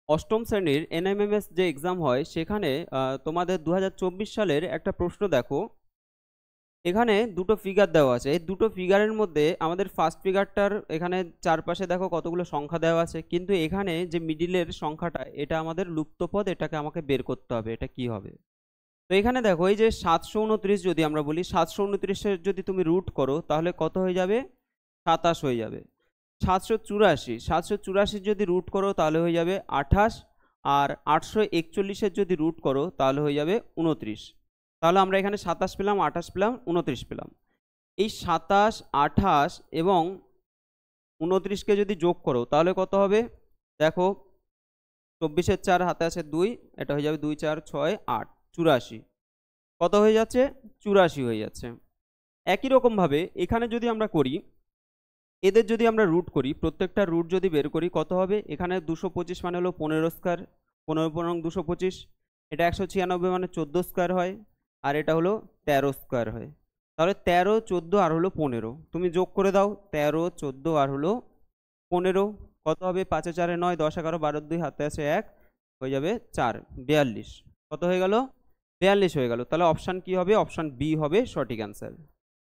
অষ্টম শ্রেণীর এনএমএমএস যে এক্সাম হয় সেখানে তোমাদের 2024 সালের একটা প্রশ্ন দেখো। এখানে দুটো ফিগার দেওয়া আছে, এই দুটো ফিগারের মধ্যে আমাদের ফার্স্ট ফিগারটার এখানে চারপাশে দেখো কতগুলো সংখ্যা দেওয়া আছে, কিন্তু এখানে যে মিডিলের সংখ্যাটা এটা আমাদের লুপ্তপদ, এটাকে আমাকে বের করতে হবে, এটা কি হবে। তো এখানে দেখো এই যে 729 যদি আমরা বলি, 729-এর যদি তুমি রুট করো তাহলে কত হয়ে যাবে, 27 হয়ে যাবে। 784 যদি রুট করো তাহলে হয়ে যাবে 28, আর 841-এর যদি রুট করো তাহলে হয়ে যাবে 29। তাহলে আমরা এখানে 27 পেলাম, 28 পেলাম, 29 পেলাম। এই 27, 28 এবং 29-কে যদি যোগ করো তাহলে কত হবে, দেখো 24-এর 4 হাতে আছে 2, এটা হয়ে যাবে 2 4 6 8, 84। কত হয়ে যাচ্ছে, 84 হয়ে যাচ্ছে। একই রকমভাবে এখানে যদি আমরা করি, এদের যদি আমরা রুট করি, প্রত্যেকটা রুট যদি বের করি কত হবে, এখানে 225 মানে হলো 15 স্কোয়ার, 15 225, এটা 196 মানে 14 স্কোয়ার হয়, আর এটা হলো 13 স্কোয়ার হয়। তাহলে 13, 14 আর হলো 15, তুমি যোগ করে দাও, 13, 14 আর হলো 15 কত হবে, 5 4 9, 10 11 12 2 হাতে আছে 1, হয়ে যাবে 4, 42। কত হয়ে গেল, 42 হয়ে গেল। তাহলে অপশান কি হবে, অপশান বি হবে সঠিক অ্যান্সার।